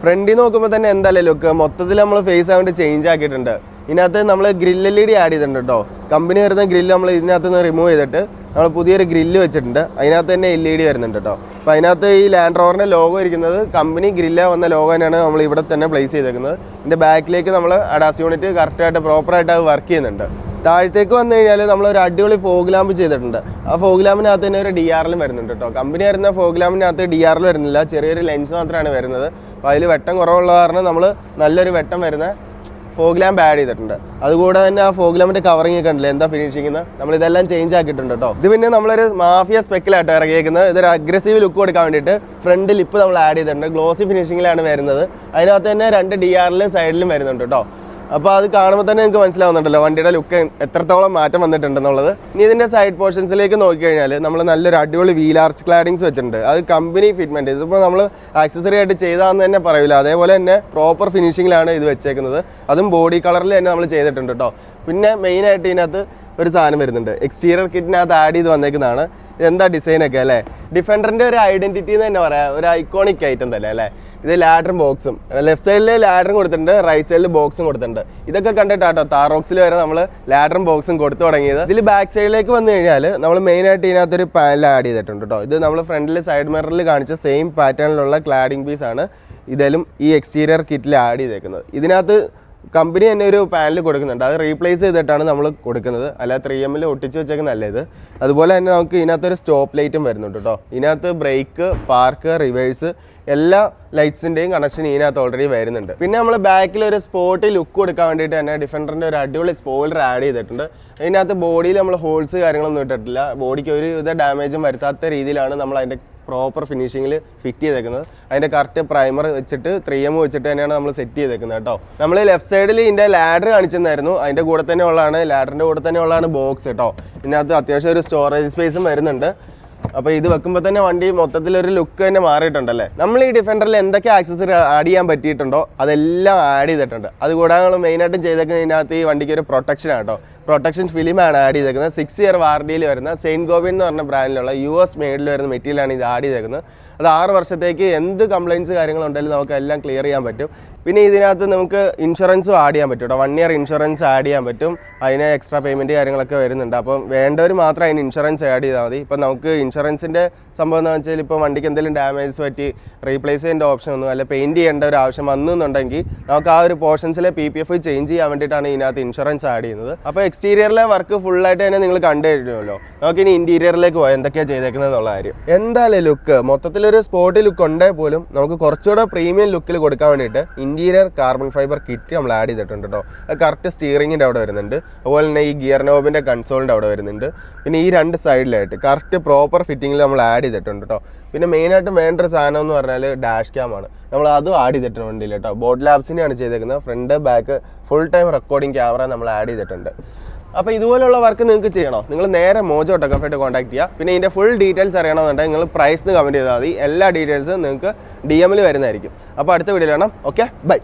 ഫ്രണ്ടിൽ നോക്കുമ്പോൾ തന്നെ എന്തായാലും ലുക്ക് മൊത്തത്തിൽ നമ്മൾ ഫേസ് ആവേണ്ടി ചേഞ്ച് ആക്കിയിട്ടുണ്ട്. ഇതിനകത്ത് നമ്മൾ ഗ്രില്ല് LED ആഡ് ചെയ്തിട്ടുണ്ട് കേട്ടോ. കമ്പനി വരുന്ന ഗ്രില്ല് നമ്മൾ ഇതിനകത്ത് നിന്ന് റിമൂവ് ചെയ്തിട്ട് നമ്മൾ പുതിയൊരു ഗ്രില്ല് വെച്ചിട്ടുണ്ട്. അതിനകത്ത് തന്നെ LED വരുന്നുണ്ട് കേട്ടോ. അപ്പോൾ അതിനകത്ത് ഈ ലാൻഡ് റോവറിൻ്റെ ലോഗോ ഇരിക്കുന്നത് കമ്പനി ഗ്രില്ല വന്ന ലോഗോ തന്നെയാണ് നമ്മൾ ഇവിടെ തന്നെ പ്ലേസ് ചെയ്തേക്കുന്നത്. ഇതിൻ്റെ ബാക്കിലേക്ക് നമ്മൾ അഡാസ് യൂണിറ്റ് കറക്റ്റായിട്ട് പ്രോപ്പറായിട്ട് അത് വർക്ക് ചെയ്യുന്നുണ്ട്. താഴത്തേക്ക് വന്നു കഴിഞ്ഞാൽ നമ്മളൊരു അടിപൊളി ഫോഗ് ലാമ്പ് ചെയ്തിട്ടുണ്ട്. ആ ഫോഗ് ലാമ്പിനകത്ത് തന്നെ ഒരു DRLും വരുന്നുണ്ട് കേട്ടോ. കമ്പനി വരുന്ന ഫോഗ് ലാമ്പിനകത്ത് DRL വരുന്നില്ല, ചെറിയൊരു ലെൻസ് മാത്രമാണ് വരുന്നത്. അപ്പോൾ അതിൽ വെട്ടം കുറവുള്ള കാരണം നമ്മൾ നല്ലൊരു വെട്ടം വരുന്ന ഫോഗ് ലാമ്പ് ആഡ് ചെയ്തിട്ടുണ്ട്. അതുകൂടെ തന്നെ ആ ഫോഗ് ലാമ്പിൻ്റെ കവറിങ് ഒക്കെ ഉണ്ടല്ലോ, എന്താ ഫിനിഷിംഗ് നമ്മളിതെല്ലാം ചേഞ്ച് ആക്കിയിട്ടുണ്ട് കേട്ടോ. ഇത് പിന്നെ നമ്മളൊരു മാഫിയ സ്പെക്കിലായിട്ട് ഇറങ്ങിയേക്കുന്നത്. ഇതൊരു അഗ്രസീവ് ലുക്ക് കൊടുക്കാൻ വേണ്ടിയിട്ട് ഫ്രണ്ട് ലിപ്പ് നമ്മൾ ആഡ് ചെയ്തിട്ടുണ്ട്. ഗ്ലോസി ഫിനിഷിങ്ങിലാണ് വരുന്നത്. അതിനകത്ത് തന്നെ 2 DRL സൈഡിലും വരുന്നുണ്ട് കേട്ടോ. അപ്പോൾ അത് കാണുമ്പോൾ തന്നെ നിങ്ങൾക്ക് മനസ്സിലാവുന്നുണ്ടല്ലോ വണ്ടിയുടെ ലുക്ക് എത്രത്തോളം മാറ്റം വന്നിട്ടുണ്ടെന്നുള്ളത്. ഇനി ഇതിൻ്റെ സൈഡ് പോർഷൻസിലേക്ക് നോക്കിക്കഴിഞ്ഞാൽ നമ്മൾ നല്ലൊരു അടിപൊളി വീൽ ആർച്ച് ക്ലാഡിങ്സ് വെച്ചിട്ടുണ്ട്. അത് കമ്പനി ഫിറ്റ്മെൻറ്റ്. ഇതിപ്പോൾ നമ്മൾ ആക്സസറി ആയിട്ട് ചെയ്താന്ന് തന്നെ പറയില്ല, അതേപോലെ തന്നെ പ്രോപ്പർ ഫിനിഷിങ്ങിലാണ് ഇത് വെച്ചേക്കുന്നത്. അതും ബോഡി കളറിൽ തന്നെ നമ്മൾ ചെയ്തിട്ടുണ്ട് കേട്ടോ. പിന്നെ മെയിനായിട്ട് ഇതിനകത്ത് ഒരു സാധനം വരുന്നുണ്ട്, എക്സ്റ്റീരിയർ കിറ്റിനകത്ത് ആഡ് ചെയ്ത് വന്നേക്കുന്നതാണ്. ഇതെന്താ ഡിസൈനൊക്കെ അല്ലേ, ഡിഫൻഡറിൻ്റെ ഒരു ഐഡൻറ്റിറ്റി എന്ന് തന്നെ പറയാം, ഒരു ഐക്കോണിക് ഐറ്റം തന്നെ അല്ലേ. ഇത് ലാഡറും ബോക്സും, ലെഫ്റ്റ് സൈഡിൽ ലാഡറും കൊടുത്തിട്ടുണ്ട്, റൈറ്റ് സൈഡിൽ ബോക്സും കൊടുത്തിട്ടുണ്ട്. ഇതൊക്കെ കണ്ടിട്ടാട്ടോ താറോക്സിൽ വരെ നമ്മൾ ലാഡറും ബോക്സും കൊടുത്തു തുടങ്ങിയത്. ഇതിൽ ബാക്ക് സൈഡിലേക്ക് വന്നു കഴിഞ്ഞാൽ നമ്മൾ മെയിനായിട്ട് ഇതിനകത്തൊരു പാനൽ ആഡ് ചെയ്തിട്ടുണ്ട് കേട്ടോ. ഇത് നമ്മൾ ഫ്രണ്ടിൽ സൈഡ് മിററിൽ കാണിച്ച സെയിം പാറ്റേണിലുള്ള ക്ലാഡിംഗ് പീസാണ് ഇതിലും ഈ എക്സ്റ്റീരിയർ കിറ്റിൽ ആഡ് ചെയ്തേക്കുന്നത്. ഇതിനകത്ത് കമ്പനി തന്നെ ഒരു പാനൽ കൊടുക്കുന്നുണ്ട്, അത് റീപ്ലേസ് ചെയ്തിട്ടാണ് നമ്മൾ കൊടുക്കുന്നത്, അല്ല 3Mൽ ഒട്ടിച്ച് വെച്ചേക്കുന്നതല്ല ഇത്. അതുപോലെ തന്നെ നമുക്ക് ഇതിനകത്തൊരു സ്റ്റോപ്പ് ലൈറ്റും വരുന്നുണ്ട് കേട്ടോ. ഇതിനകത്ത് ബ്രേക്ക്, പാർക്ക്, റിവേഴ്സ് എല്ലാ ലൈറ്റ്സിൻ്റെയും കണക്ഷൻ ഇതിനകത്ത് ഓൾറെഡി വരുന്നുണ്ട്. പിന്നെ നമ്മൾ ബാക്കിൽ ഒരു സ്പോർട്ടി ലുക്ക് കൊടുക്കാൻ വേണ്ടിയിട്ട് തന്നെ ഡിഫൻഡറിൻ്റെ ഒരു അടിപൊളി സ്പോയിലർ ആഡ് ചെയ്തിട്ടുണ്ട്. അതിനകത്ത് ബോഡിയിൽ നമ്മൾ ഹോൾസ് കാര്യങ്ങളൊന്നും ഇട്ടിട്ടില്ല. ബോഡിക്ക് ഒരു വിധ ഡാമേജും വരുത്താത്ത രീതിയിലാണ് നമ്മൾ അതിൻ്റെ പ്രോപ്പർ ഫിനിഷിങ്ങിൽ ഫിറ്റ് ചെയ്തേക്കുന്നത്. അതിൻ്റെ കറക്റ്റ് പ്രൈമർ വെച്ചിട്ട് 3M വെച്ചിട്ട് തന്നെയാണ് നമ്മൾ സെറ്റ് ചെയ്തേക്കുന്നത് കേട്ടോ. നമ്മൾ ലെഫ്റ്റ് സൈഡിൽ ഇതിൻ്റെ ലാഡർ കാണിച്ചിരുന്നായിരുന്നു, അതിൻ്റെ കൂടെ തന്നെ ഉള്ളതാണ്, ലാഡറിൻ്റെ കൂടെ തന്നെ ഉള്ളതാണ് ബോക്സ് കേട്ടോ. ഇതിനകത്ത് അത്യാവശ്യം ഒരു സ്റ്റോറേജ് സ്പേസും വരുന്നുണ്ട്. അപ്പോൾ ഇത് വെക്കുമ്പോൾ തന്നെ വണ്ടി മൊത്തത്തിലൊരു ലുക്ക് തന്നെ മാറിയിട്ടുണ്ടല്ലേ. നമ്മൾ ഈ ഡിഫൻഡറിൽ എന്തൊക്കെ ആക്സസറി ആഡ് ചെയ്യാൻ പറ്റിയിട്ടുണ്ടോ അതെല്ലാം ആഡ് ചെയ്തിട്ടുണ്ട്. അതുകൂടാതെ നമ്മൾ മെയിനായിട്ടും ചെയ്തേക്കുന്നതിനകത്ത് ഈ വണ്ടിക്ക് ഒരു പ്രൊട്ടക്ഷൻ ആട്ടോ, പ്രൊട്ടക്ഷൻ ഫിലിമാണ് ആഡ് ചെയ്തേക്കുന്നത്. 6 ഇയർ വാറണ്ടിയിൽ വരുന്ന സെയിൻറ്റ് ഗോബിൻ എന്ന് പറഞ്ഞ ബ്രാൻഡിലുള്ള US മെയ്ഡിൽ വരുന്ന മെറ്റീരിയലാണ് ഇത് ആഡ് ചെയ്തേക്കുന്നത്. അത് 6 വർഷത്തേക്ക് എന്ത് കംപ്ലയിൻറ്റ്സ് കാര്യങ്ങളുണ്ടെങ്കിലും നമുക്ക് എല്ലാം ക്ലിയർ ചെയ്യാൻ പറ്റും. പിന്നെ ഇതിനകത്ത് നമുക്ക് ഇൻഷുറൻസും ആഡ് ചെയ്യാൻ പറ്റും കേട്ടോ. 1 ഇയർ ഇൻഷുറൻസ് ആഡ് ചെയ്യാൻ പറ്റും. അതിന് എക്സ്ട്രാ പേയ്മെൻറ്റ് കാര്യങ്ങളൊക്കെ വരുന്നുണ്ട്. അപ്പം വേണ്ടവർ മാത്രം അതിന് ഇൻഷുറൻസ് ആഡ് ചെയ്താൽ മതി. ഇപ്പം നമുക്ക് ഇൻഷുറൻസിൻ്റെ സംഭവം എന്ന് വെച്ചാൽ ഇപ്പോൾ വണ്ടിക്ക് എന്തെങ്കിലും ഡാമേജ് പറ്റി റീപ്ലേസ് ചെയ്യേണ്ട ഓപ്ഷൻ ഒന്നും അല്ല, പെയിൻറ്റ് ചെയ്യേണ്ട ഒരു ആവശ്യം വന്നുണ്ടെങ്കിൽ നമുക്ക് ആ ഒരു പോർഷൻസിലെ PPF ചേഞ്ച് ചെയ്യാൻ വേണ്ടിയിട്ടാണ് ഇതിനകത്ത് ഇൻഷുറൻസ് ആഡ് ചെയ്യുന്നത്. അപ്പോൾ എക്സ്റ്റീരിയറിലെ വർക്ക് ഫുള്ളായിട്ട് തന്നെ നിങ്ങൾ കണ്ടു കഴിഞ്ഞല്ലോ. നമുക്കിനി ഇൻറ്റീരിയറിലേക്ക് പോകാം എന്തൊക്കെയാണ് ചെയ്തേക്കുന്നത് എന്നുള്ള കാര്യം. എന്തായാലും ലുക്ക് മൊത്തത്തിലൊരു സ്പോർട്ടി ലുക്ക് ഉണ്ടെങ്കിൽ പോലും നമുക്ക് കുറച്ചുകൂടെ പ്രീമിയം ലുക്കിൽ കൊടുക്കാൻ വേണ്ടിയിട്ട് ഇൻറ്റീരിയർ കാർബൺ ഫൈബർ കിറ്റ് നമ്മൾ ആഡ് ചെയ്തിട്ടുണ്ട് കേട്ടോ. അത് കറക്റ്റ് സ്റ്റിയറിങ്ങിൻ്റെ അവിടെ വരുന്നുണ്ട്. അതുപോലെ തന്നെ ഈ ഗിയർ നോബിൻ്റെ കൺസോളിൻ്റെ അവിടെ വരുന്നുണ്ട്. പിന്നെ ഈ 2 സൈഡിലായിട്ട് കറക്റ്റ് പ്രോപ്പർ ഫിറ്റിങ്ങിൽ നമ്മൾ ആഡ് ചെയ്തിട്ടുണ്ട് കേട്ടോ. പിന്നെ മെയിനായിട്ടും വേണ്ടൊരു സാധനം എന്ന് പറഞ്ഞാൽ ഡാഷ് ക്യാമാണ്. നമ്മൾ അതും ആഡ് ചെയ്തിട്ടുണ്ട് വണ്ടിയിൽ കേട്ടോ. ബോട്ട് ലാബ്സിനെയാണ് ചെയ്തേക്കുന്നത്. Front back full time recording camera നമ്മൾ ആഡ് ചെയ്തിട്ടുണ്ട്. അപ്പോൾ ഇതുപോലുള്ള വർക്ക് നിങ്ങൾക്ക് ചെയ്യണോ, നിങ്ങൾ നേരെ മോജോ ടെക്കഫായിട്ട് കോൺടാക്ട് ചെയ്യുക. പിന്നെ ഇതിൻ്റെ ഫുൾ ഡീറ്റെയിൽസ് അറിയണമെന്നുണ്ടെങ്കിൽ നിങ്ങൾ പ്രൈസ് കമൻറ്റ് ചെയ്താൽ മതി. എല്ലാ ഡീറ്റെയിൽസും നിങ്ങൾക്ക് DM വരുന്നതായിരിക്കും. അപ്പോൾ അടുത്ത വീഡിയോയിൽ കാണാം. Okay, by.